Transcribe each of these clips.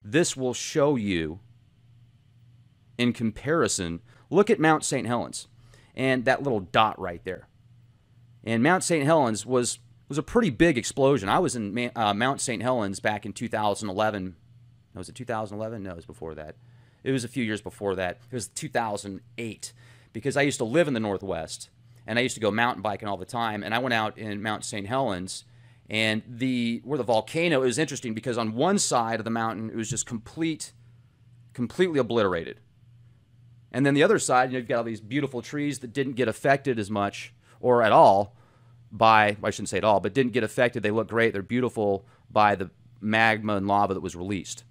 this will show you in comparison. Look at Mount St. Helens and that little dot right there. And Mount St. Helens was a pretty big explosion. I was in Mount St. Helens back in 2011. No, was it 2011? No, it was before that. It was a few years before that. It was 2008 because I used to live in the Northwest and I used to go mountain biking all the time. And I went out in Mount St. Helens, and where the volcano, it was interesting because on one side of the mountain it was just completely obliterated. And then the other side, you've got all these beautiful trees that didn't get affected as much or at all by, I shouldn't say at all, but didn't get affected. They look great. They're beautiful by the magma and lava that was released.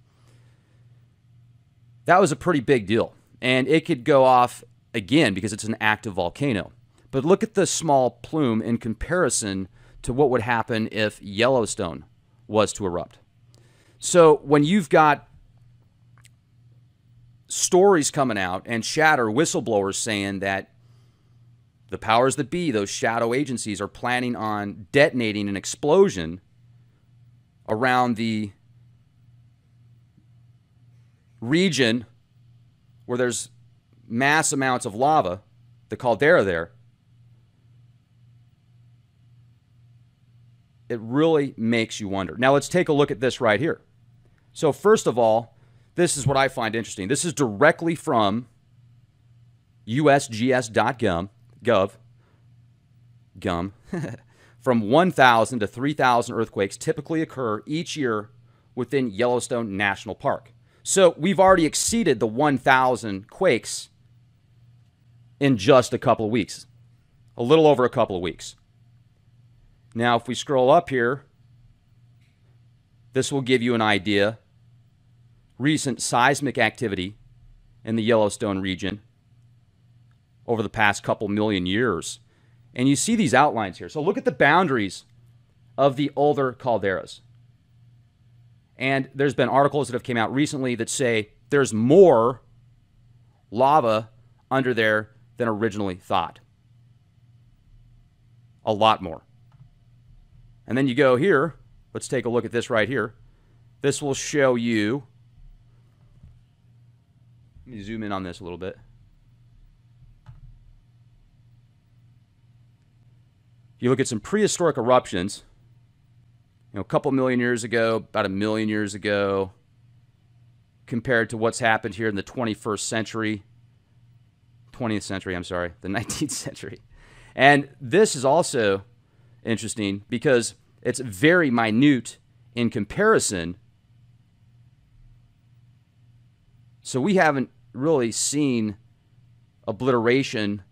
That was a pretty big deal. And it could go off again because it's an active volcano. But look at the small plume in comparison to what would happen if Yellowstone was to erupt. So when you've got stories coming out and shatter whistleblowers saying that the powers that be, those shadow agencies, are planning on detonating an explosion around the region where there's mass amounts of lava, the caldera there, it really makes you wonder. Now let's take a look at this right here. So first of all, this is what I find interesting. This is directly from usgs.gov. From 1,000 to 3,000 earthquakes typically occur each year within Yellowstone National Park. So we've already exceeded the 1,000 quakes in just a couple of weeks, a little over a couple of weeks. Now, if we scroll up here, this will give you an idea. Recent seismic activity in the Yellowstone region over the past couple million years. And you see these outlines here. So look at the boundaries of the older calderas. And there's been articles that have came out recently that say there's more lava under there than originally thought. A lot more. And then you go here. Let's take a look at this right here. This will show you. Let me zoom in on this a little bit. You look at some prehistoric eruptions, a couple million years ago, about 1 million years ago, compared to what's happened here in the 20th century, the 19th century. And this is also interesting because it's very minute in comparison. So we haven't really seen obliteration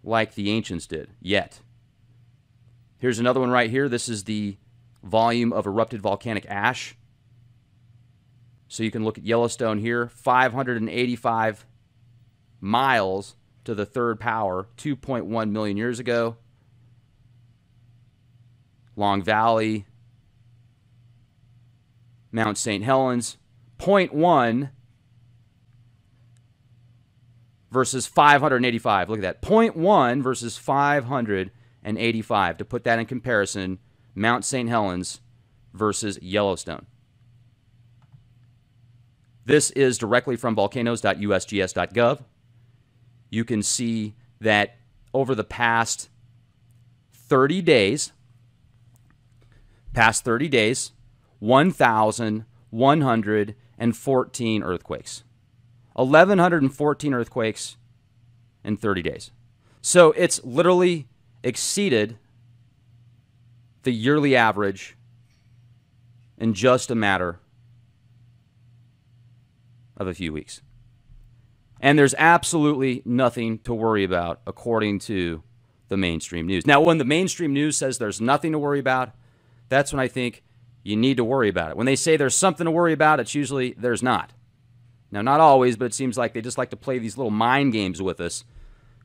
like the ancients did yet. Here's another one right here. This is the volume of erupted volcanic ash. So you can look at Yellowstone here, 585 miles to the third power, 2.1 million years ago. Long Valley, Mount St. Helens, 0.1 versus 585. Look at that, 0.1 versus 585. To put that in comparison, Mount St. Helens versus Yellowstone. This is directly from volcanoes.usgs.gov. You can see that over the past 30 days, 1,114 earthquakes. 1,114 earthquakes in 30 days. So it's literally exceeded the yearly average in just a matter of a few weeks. And there's absolutely nothing to worry about according to the mainstream news. Now, when the mainstream news says there's nothing to worry about, that's when I think you need to worry about it. When they say there's something to worry about, it's usually there's not. Now, not always, but it seems like they just like to play these little mind games with us.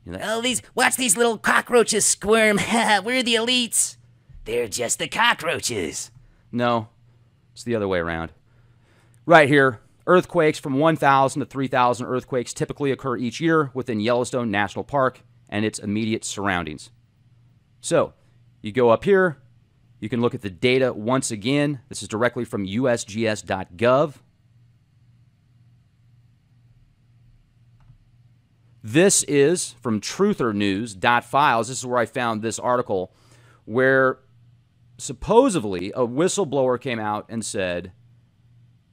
Like, oh, watch these little cockroaches squirm. We're the elites. They're just the cockroaches. No, it's the other way around. Right here, earthquakes from 1,000 to 3,000 earthquakes typically occur each year within Yellowstone National Park and its immediate surroundings. So, you go up here, you can look at the data once again. This is directly from usgs.gov. This is from truthernews.files. This is where I found this article where supposedly a whistleblower came out and said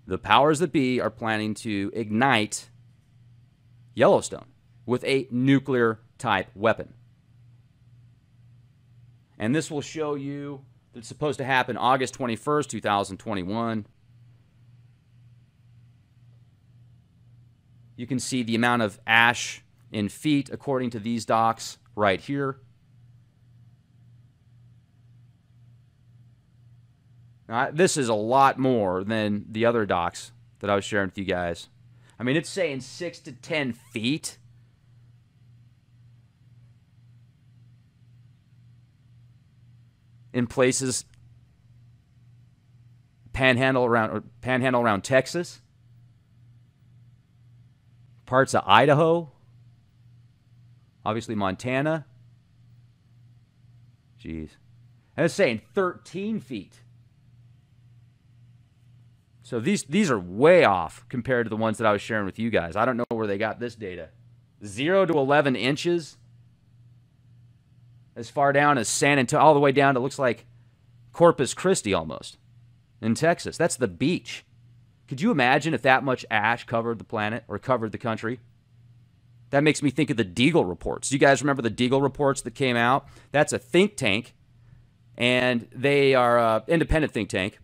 the powers that be are planning to ignite Yellowstone with a nuclear-type weapon. And this will show you that it's supposed to happen August 21st, 2021. You can see the amount of ash in feet according to these docs right here. Now, this is a lot more than the other docs that I was sharing with you guys. I mean, it's saying 6 to 10 feet. In places panhandle around Texas, parts of Idaho, obviously Montana. Jeez. And it's saying 13 feet. So these are way off compared to the ones that I was sharing with you guys. I don't know where they got this data. 0 to 11 inches. As far down as San Antonio, all the way down to looks like Corpus Christi almost in Texas. That's the beach. Could you imagine if that much ash covered the planet or covered the country? That makes me think of the Deagle reports. Do you guys remember the Deagle reports that came out? That's a think tank, and they are an independent think tank,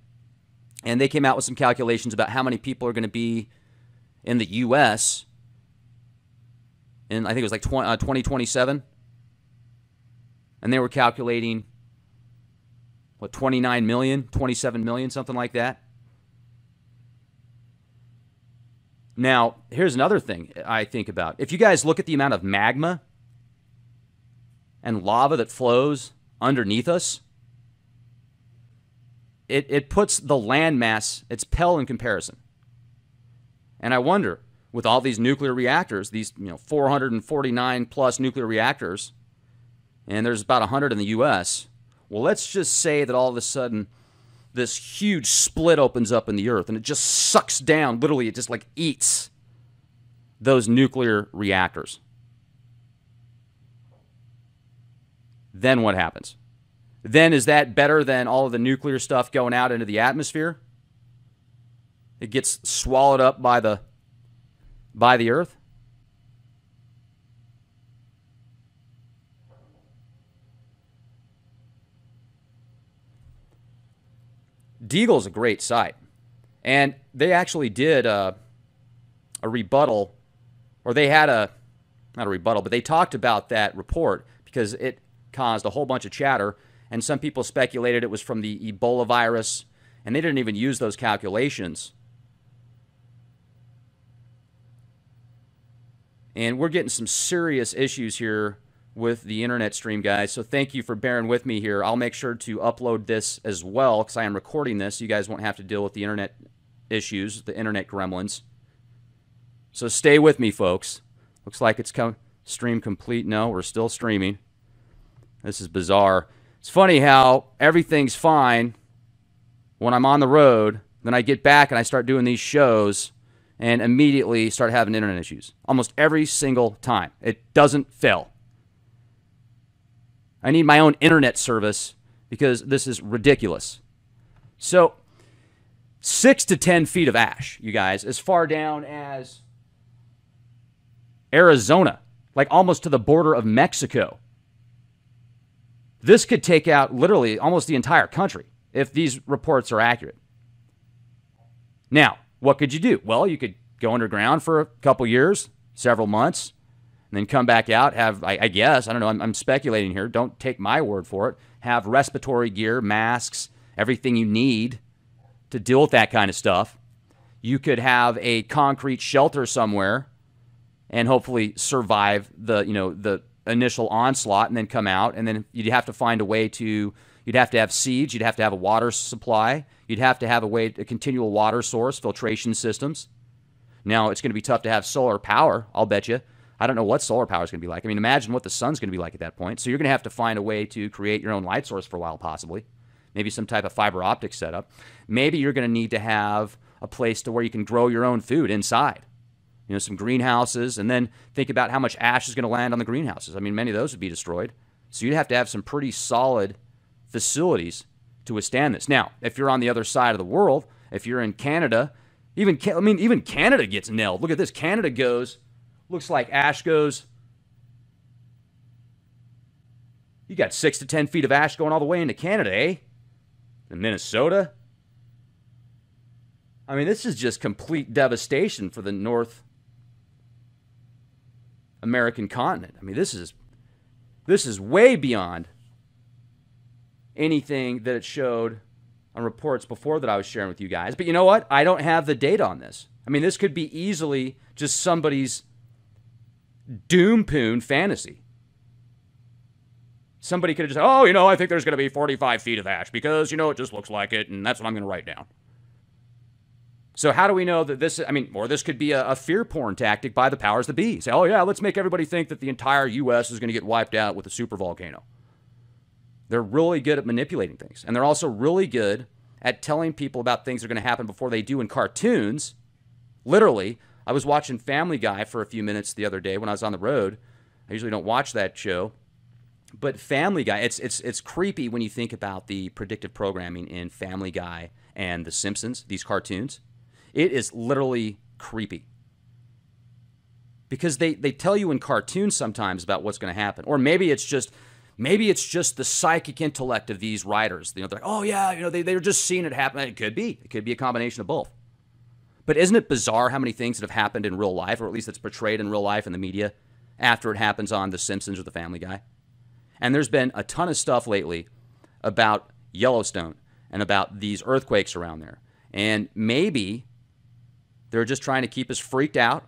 and they came out with some calculations about how many people are going to be in the U.S. in, I think it was like 2027. And they were calculating, what, 29 million, 27 million, something like that. Now, here's another thing I think about. If you guys look at the amount of magma and lava that flows underneath us, it puts the landmass, it's pale in comparison. And I wonder, with all these nuclear reactors, these 449 plus nuclear reactors, and there's about 100 in the U.S., well, let's just say that all of a sudden this huge split opens up in the earth and it just sucks down, literally it just like eats those nuclear reactors. Then what happens? Then is that better than all of the nuclear stuff going out into the atmosphere? It gets swallowed up by the earth? Deagle's a great site, and they actually did a rebuttal, or they had not a rebuttal, but they talked about that report because it caused a whole bunch of chatter, and some people speculated it was from the Ebola virus, and they didn't even use those calculations. And we're getting some serious issues here with the internet stream, guys. So thank you for bearing with me here. I'll make sure to upload this as well because I am recording this. So you guys won't have to deal with the internet issues, the internet gremlins. So stay with me, folks. Looks like it's stream complete. No, we're still streaming. This is bizarre. It's funny how everything's fine when I'm on the road. Then I get back and I start doing these shows and immediately start having internet issues. Almost every single time. It doesn't fail. I need my own internet service because this is ridiculous. So 6 to 10 feet of ash, you guys, as far down as Arizona, like almost to the border of Mexico. This could take out literally almost the entire country if these reports are accurate. Now, what could you do? Well, you could go underground for a couple years, several months, and then come back out, have, I guess, I don't know, I'm speculating here, don't take my word for it, have respiratory gear, masks, everything you need to deal with that kind of stuff. You could have a concrete shelter somewhere and hopefully survive the initial onslaught and then come out, and then you'd have to find a way to, you'd have to have seeds, you'd have to have a water supply, you'd have to have a continual water source, filtration systems. Now, it's going to be tough to have solar power, I'll bet you. I don't know what solar power is going to be like. I mean, imagine what the sun's going to be like at that point. So you're going to have to find a way to create your own light source for a while, possibly. Maybe some type of fiber optic setup. Maybe you're going to need to have a place to where you can grow your own food inside. some greenhouses, and then think about how much ash is going to land on the greenhouses. I mean, many of those would be destroyed. So you'd have to have some pretty solid facilities to withstand this. Now, if you're on the other side of the world, if you're in Canada, even Canada gets nailed. Look at this. Canada looks like ash goes. You got 6 to 10 feet of ash going all the way into Canada, eh? In Minnesota. I mean, this is just complete devastation for the North American continent. I mean, this is way beyond anything that it showed on reports before that I was sharing with you guys. But you know what? I don't have the data on this. I mean, this could be easily just somebody's doom-poon fantasy. Somebody could have just said, oh, I think there's going to be 45 feet of ash because, it just looks like it, and that's what I'm going to write down. So how do we know that this could be a fear porn tactic by the powers that be? Say, oh, yeah, let's make everybody think that the entire U.S. is going to get wiped out with a super volcano. They're really good at manipulating things. And they're also really good at telling people about things that are going to happen before they do in cartoons. Literally, I was watching Family Guy for a few minutes the other day when I was on the road. I usually don't watch that show. But Family Guy, it's creepy when you think about the predictive programming in Family Guy and The Simpsons, these cartoons. It is literally creepy. Because they tell you in cartoons sometimes about what's going to happen. Or maybe it's just the psychic intellect of these writers. They're like, oh yeah, they're just seeing it happen. It could be. It could be a combination of both. But isn't it bizarre how many things that have happened in real life, or at least it's portrayed in real life in the media, after it happens on The Simpsons or The Family Guy? And there's been a ton of stuff lately about Yellowstone and about these earthquakes around there. And maybe they're just trying to keep us freaked out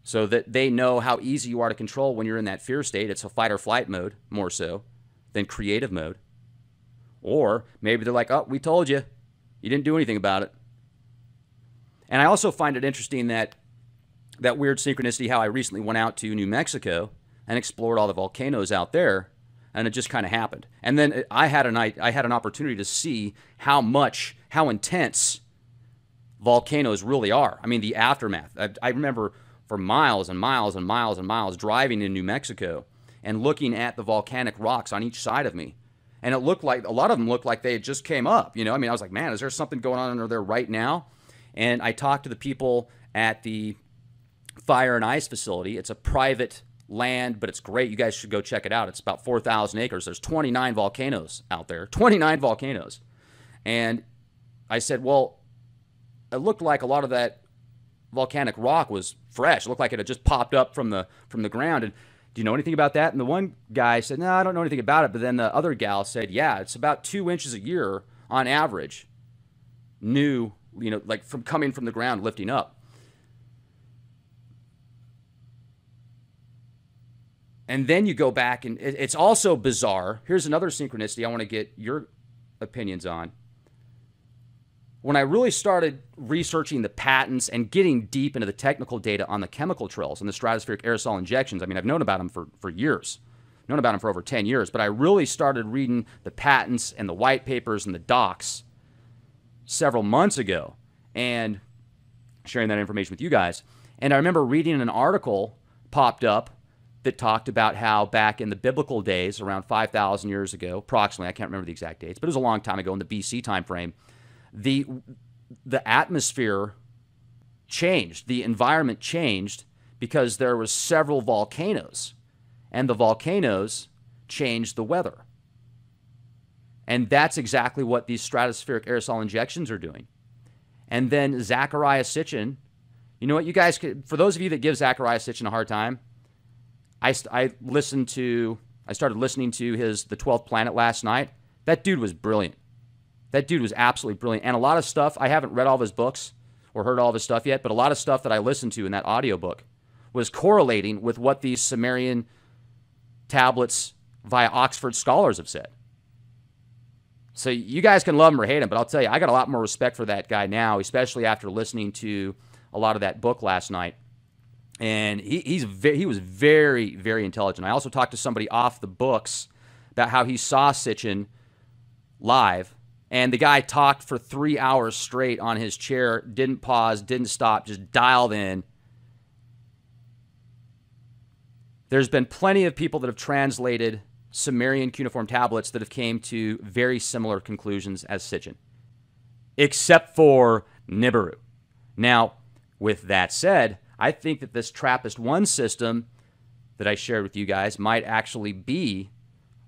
so that they know how easy you are to control when you're in that fear state. It's a fight or flight mode more so than creative mode. Or maybe they're like, oh, we told you. You didn't do anything about it. And I also find it interesting that weird synchronicity, how I recently went out to New Mexico and explored all the volcanoes out there, and it just kind of happened. And then I had an opportunity to see how intense volcanoes really are. I mean, the aftermath. I remember for miles and miles and miles and miles driving in New Mexico and looking at the volcanic rocks on each side of me. And it looked like, a lot of them looked like they had just came up. I was like, man, is there something going on under there right now? And I talked to the people at the Fire and Ice facility. It's a private land, but it's great. You guys should go check it out. It's about 4,000 acres. There's 29 volcanoes out there. 29 volcanoes. And I said, well, it looked like a lot of that volcanic rock was fresh. It looked like it had just popped up from the ground. And do you know anything about that? And the one guy said, no, I don't know anything about it. But then the other gal said, yeah, it's about 2 inches a year on average. New, like from coming from the ground, lifting up. And then you go back, and it's also bizarre. Here's another synchronicity I want to get your opinions on. When I really started researching the patents and getting deep into the technical data on the chemical trails and the stratospheric aerosol injections, I mean, I've known about them for years. I've known about them for over 10 years, but I really started reading the patents and the white papers and the docs several months ago and sharing that information with you guys. And I remember reading an article popped up that talked about how back in the biblical days, around 5,000 years ago, approximately, I can't remember the exact dates, but it was a long time ago in the BC time frame, the atmosphere changed, the environment changed because there were several volcanoes, and the volcanoes changed the weather. And that's exactly what these stratospheric aerosol injections are doing. And then Zecharia Sitchin, you know what, you guys, for those of you that give Zecharia Sitchin a hard time, I started listening to the 12th Planet last night. That dude was brilliant. That dude was absolutely brilliant. And a lot of stuff, I haven't read all of his books or heard all of his stuff yet, but a lot of stuff that I listened to in that audiobook was correlating with what these Sumerian tablets via Oxford scholars have said. So you guys can love him or hate him, but I'll tell you, I got a lot more respect for that guy now, especially after listening to a lot of that book last night. And he was very, very intelligent. I also talked to somebody off the books about how he saw Sitchin live, and the guy talked for 3 hours straight on his chair, didn't pause, didn't stop, just dialed in, There's been plenty of people that have translated Sumerian cuneiform tablets that have came to very similar conclusions as Sitchin, except for Nibiru. Now, with that said, I think that this TRAPPIST-1 system that I shared with you guys might actually be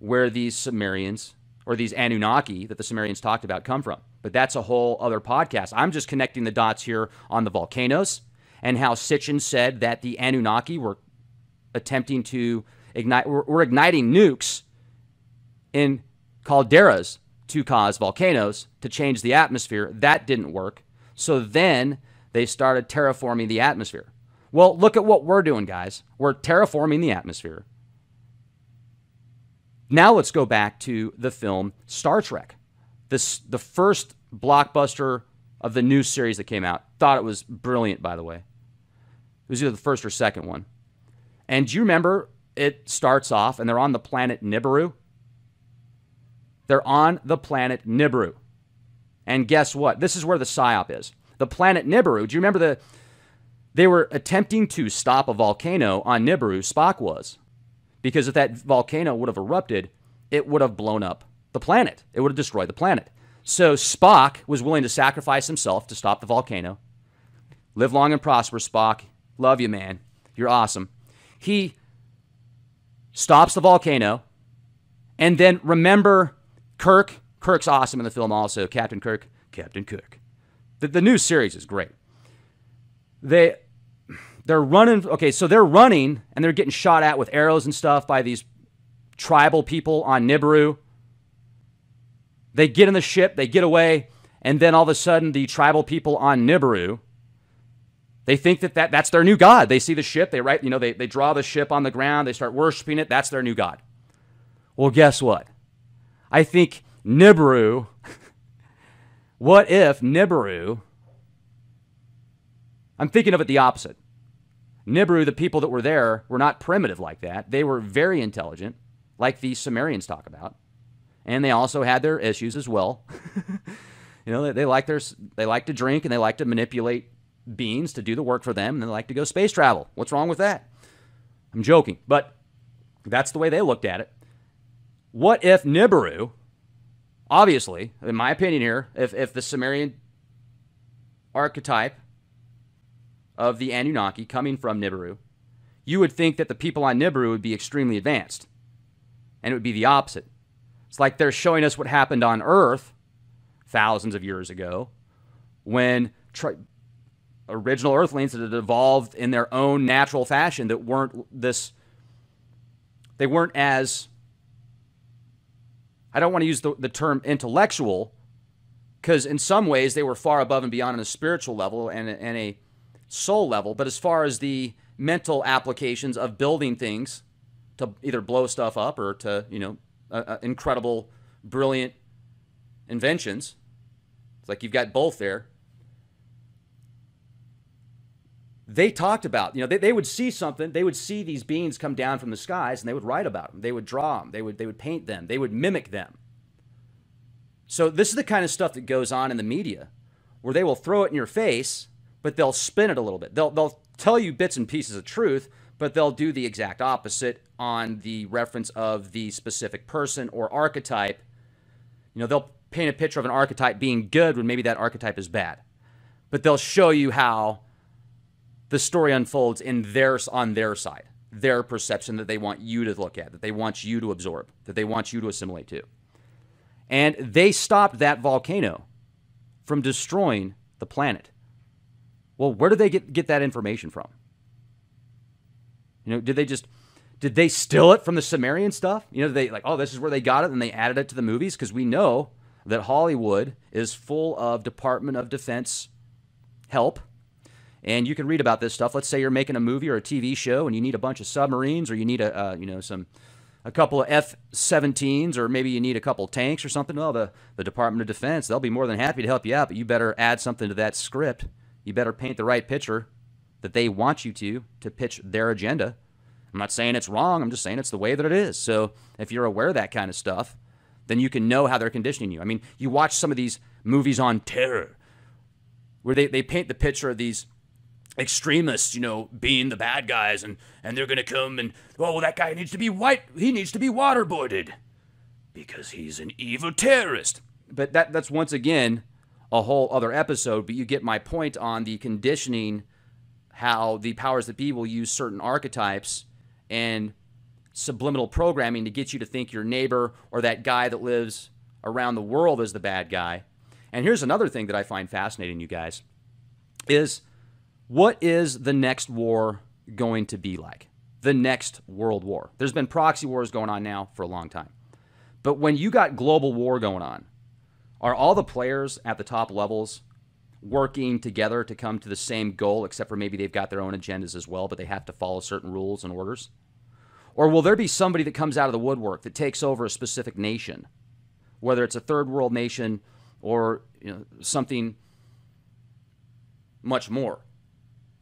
where these Sumerians, or these Anunnaki that the Sumerians talked about, come from. But that's a whole other podcast. I'm just connecting the dots here on the volcanoes and how Sitchin said that the Anunnaki were attempting to ignite, were igniting nukes in calderas to cause volcanoes, to change the atmosphere. That didn't work. So then they started terraforming the atmosphere. Well, look at what we're doing, guys. We're terraforming the atmosphere. Now let's go back to the film Star Trek. The first blockbuster of the new series that came out. Thought it was brilliant, by the way. It was either the first or second one. And do you remember it starts off and they're on the planet Nibiru? They're on the planet Nibiru. And guess what? This is where the psyop is. The planet Nibiru, do you remember they were attempting to stop a volcano on Nibiru, Spock was. Because if that volcano would have erupted, it would have blown up the planet. It would have destroyed the planet. So Spock was willing to sacrifice himself to stop the volcano. Live long and prosper, Spock. Love you, man. You're awesome. He stops the volcano. And then remember Kirk. Kirk's awesome in the film also. Captain Kirk. Captain Kirk. The new series is great. They're running. Okay, so they're running and they're getting shot at with arrows and stuff by these tribal people on Nibiru. They get in the ship, they get away, and then all of a sudden the tribal people on Nibiru, they think that's their new god. They see the ship, they draw the ship on the ground, they start worshiping it, that's their new god. Well, guess what? I think Nibiru, what if Nibiru, I'm thinking of it the opposite. Nibiru, the people that were there, were not primitive like that. They were very intelligent, like the Sumerians talk about. And they also had their issues as well. They like to drink and they like to manipulate beings to do the work for them, and they like to go space travel. What's wrong with that? I'm joking, but that's the way they looked at it. What if Nibiru, obviously, in my opinion here, if the Sumerian archetype of the Anunnaki coming from Nibiru, you would think that the people on Nibiru would be extremely advanced. And it would be the opposite. It's like they're showing us what happened on Earth thousands of years ago when original Earthlings that had evolved in their own natural fashion that they weren't as, I don't want to use the term intellectual, because in some ways they were far above and beyond on a spiritual level and a soul level, but as far as the mental applications of building things to either blow stuff up or to, incredible, brilliant inventions, it's like you've got both there. They talked about, they would see something, they would see these beings come down from the skies and they would write about them, they would draw them, they would paint them, they would mimic them. So this is the kind of stuff that goes on in the media where they will throw it in your face, but they'll spin it a little bit. They'll tell you bits and pieces of truth, but they'll do the exact opposite on the reference of the specific person or archetype. They'll paint a picture of an archetype being good when maybe that archetype is bad. But they'll show you how the story unfolds on their side, their perception that they want you to look at, that they want you to absorb, that they want you to assimilate to. And they stopped that volcano from destroying the planet. Well, where did they get that information from? Did they steal it from the Sumerian stuff? They this is where they got it and they added it to the movies? Because we know that Hollywood is full of Department of Defense help. And you can read about this stuff. Let's say you're making a movie or a TV show and you need a bunch of submarines, or you need a couple of F-17s, or maybe you need a couple tanks or something. Well, the Department of Defense, they'll be more than happy to help you out, but you better add something to that script. You better paint the right picture that they want you to pitch their agenda. I'm not saying it's wrong. I'm just saying it's the way that it is. So if you're aware of that kind of stuff, then you can know how they're conditioning you. I mean, you watch some of these movies on terror where they paint the picture of these extremists, you know, being the bad guys, and they're going to come and, oh, well, that guy needs to be white. He needs to be waterboarded because he's an evil terrorist. But that's once again a whole other episode, but you get my point on the conditioning, how the powers that be will use certain archetypes and subliminal programming to get you to think your neighbor or that guy that lives around the world is the bad guy. And here's another thing that I find fascinating, you guys, is what is the next war going to be like? The next world war. There's been proxy wars going on now for a long time. But when you got global war going on, are all the players at the top levels working together to come to the same goal, except for maybe they've got their own agendas as well, but they have to follow certain rules and orders? Or will there be somebody that comes out of the woodwork that takes over a specific nation, whether it's a third world nation or, you know, something much more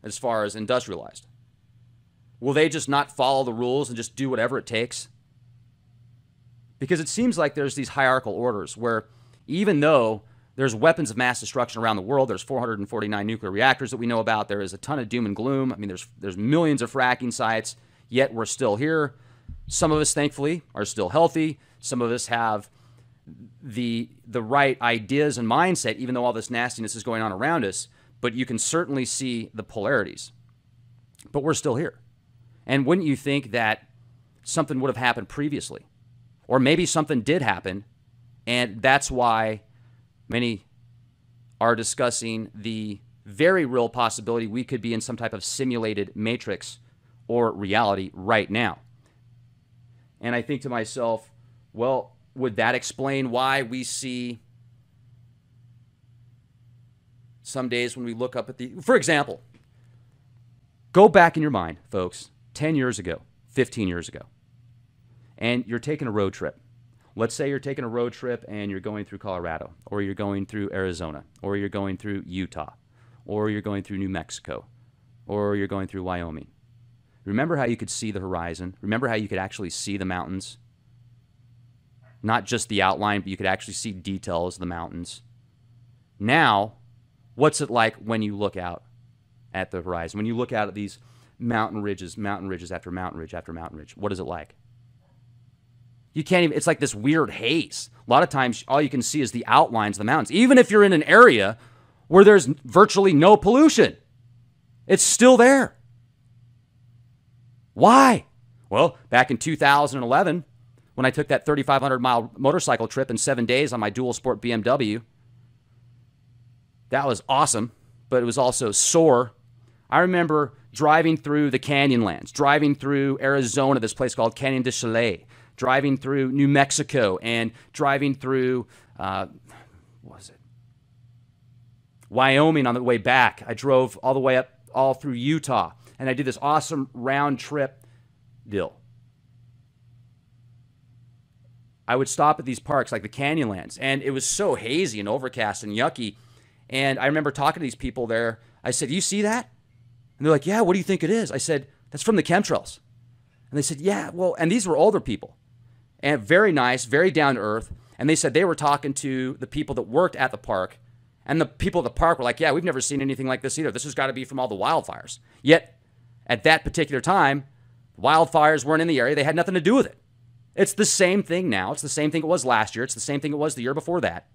as far as industrialized? Will they just not follow the rules and just do whatever it takes? Because it seems like there's these hierarchical orders where even though there's weapons of mass destruction around the world, there's 449 nuclear reactors that we know about, there is a ton of doom and gloom. I mean, there's millions of fracking sites, yet we're still here. Some of us, thankfully, are still healthy. Some of us have the right ideas and mindset, even though all this nastiness is going on around us. But you can certainly see the polarities. But we're still here. And wouldn't you think that something would have happened previously? Or maybe something did happen, and that's why many are discussing the very real possibility we could be in some type of simulated matrix or reality right now. And I think to myself, well, would that explain why we see some days when we look up at the... For example, go back in your mind, folks, 10 years ago, 15 years ago, and you're taking a road trip. Let's say you're taking a road trip and you're going through Colorado, or you're going through Arizona, or you're going through Utah, or you're going through New Mexico, or you're going through Wyoming. Remember how you could see the horizon? Remember how you could actually see the mountains? Not just the outline, but you could actually see details of the mountains. Now, what's it like when you look out at the horizon? When you look out at these mountain ridges after mountain ridge after mountain ridge, what is it like? You can't even, it's like this weird haze. A lot of times, all you can see is the outlines of the mountains. Even if you're in an area where there's virtually no pollution, it's still there. Why? Well, back in 2011, when I took that 3,500-mile motorcycle trip in 7 days on my dual sport BMW, that was awesome, but it was also sore. I remember driving through the Canyonlands, driving through Arizona, this place called Canyon de Chalet, driving through New Mexico, and driving through, Wyoming on the way back. I drove all the way up, all through Utah, and I did this awesome round trip deal. I would stop at these parks like the Canyonlands, and it was so hazy and overcast and yucky. And I remember talking to these people there. I said, "You see that?" And they're like, "Yeah, what do you think it is?" I said, "That's from the chemtrails." And they said, "Yeah, well," and these were older people. And very nice, very down to earth. And they said they were talking to the people that worked at the park. And the people at the park were like, "Yeah, we've never seen anything like this either. This has got to be from all the wildfires." Yet, at that particular time, wildfires weren't in the area. They had nothing to do with it. It's the same thing now. It's the same thing it was last year. It's the same thing it was the year before that.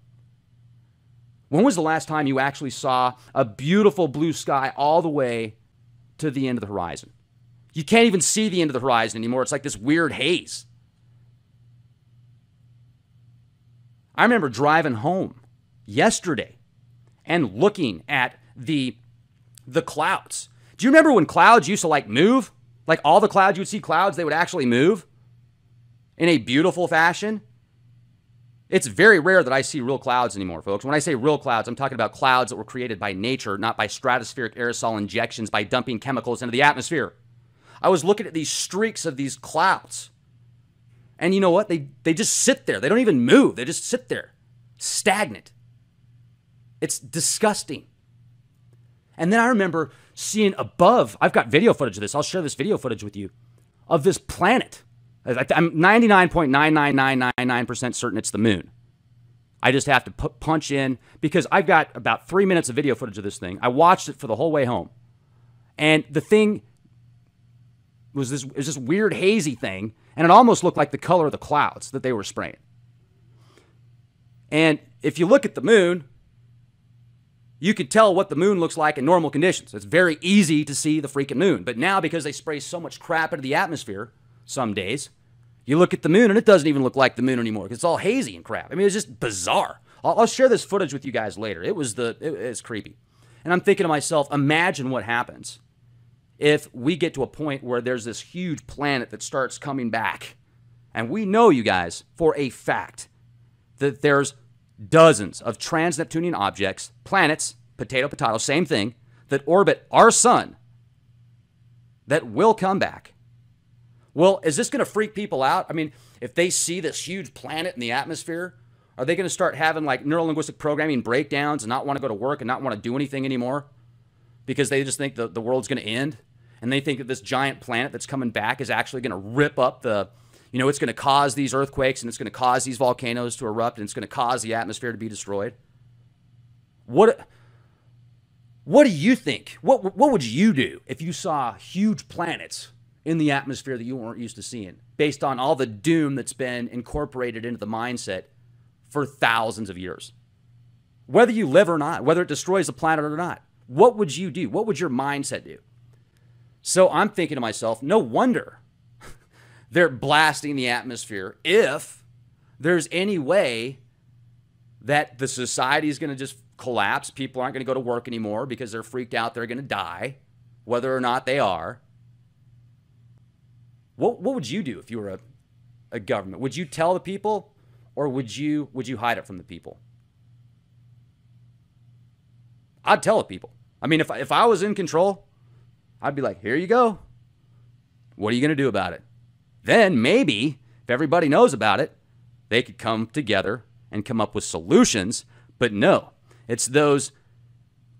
When was the last time you actually saw a beautiful blue sky all the way to the end of the horizon? You can't even see the end of the horizon anymore. It's like this weird haze. I remember driving home yesterday and looking at the clouds. Do you remember when clouds used to like move? Like all the clouds, you would see clouds, they would actually move in a beautiful fashion. It's very rare that I see real clouds anymore, folks. When I say real clouds, I'm talking about clouds that were created by nature, not by stratospheric aerosol injections, by dumping chemicals into the atmosphere. I was looking at these streaks of these clouds. And you know what? They just sit there. They don't even move. They just sit there, stagnant. It's disgusting. And then I remember seeing above, I've got video footage of this. I'll share this video footage with you, of this planet. I'm 99.99999% certain it's the moon. I just have to punch in, because I've got about 3 minutes of video footage of this thing. I watched it for the whole way home. And the thing was this weird hazy thing, and it almost looked like the color of the clouds that they were spraying. And if you look at the moon, you could tell what the moon looks like in normal conditions. It's very easy to see the freaking moon. But now, because they spray so much crap into the atmosphere some days, you look at the moon and it doesn't even look like the moon anymore because it's all hazy and crap. I mean, it's just bizarre. I'll share this footage with you guys later. It's creepy. And I'm thinking to myself, imagine what happens if we get to a point where there's this huge planet that starts coming back. And we know, you guys, for a fact that there's dozens of trans-Neptunian objects, planets, potato, same thing, that orbit our sun that will come back. Well, is this going to freak people out? I mean, if they see this huge planet in the atmosphere, are they going to start having like neurolinguistic programming breakdowns and not want to go to work and not want to do anything anymore because they just think the world's going to end? And they think that this giant planet that's coming back is actually going to rip up it's going to cause these earthquakes and it's going to cause these volcanoes to erupt and it's going to cause the atmosphere to be destroyed. What do you think? What would you do if you saw huge planets in the atmosphere that you weren't used to seeing, based on all the doom that's been incorporated into the mindset for thousands of years? Whether you live or not, whether it destroys the planet or not, what would you do? What would your mindset do? So I'm thinking to myself, no wonder they're blasting the atmosphere if there's any way that the society is going to just collapse. People aren't going to go to work anymore because they're freaked out they're going to die, whether or not they are. What would you do if you were a government? Would you tell the people, or would you hide it from the people? I'd tell the people. I mean, if I was in control, I'd be like, here you go. What are you going to do about it? Then maybe, if everybody knows about it, they could come together and come up with solutions. But no, it's those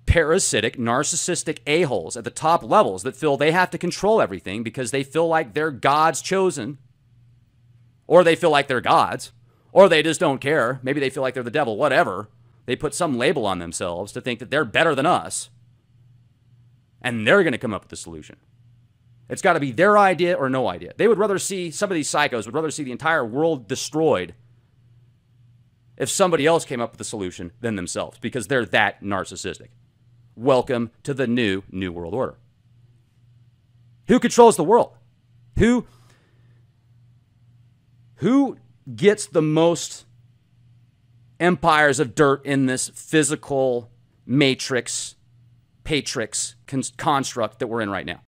parasitic, narcissistic a-holes at the top levels that feel they have to control everything because they feel like they're God's chosen, or they feel like they're gods, or they just don't care. Maybe they feel like they're the devil, whatever. They put some label on themselves to think that they're better than us, and they're going to come up with the solution. It's got to be their idea or no idea. They would rather see, some of these psychos would rather see the entire world destroyed if somebody else came up with the solution than themselves, because they're that narcissistic. Welcome to the new world order. Who controls the world? Who gets the most empires of dirt in this physical matrix, construct that we're in right now?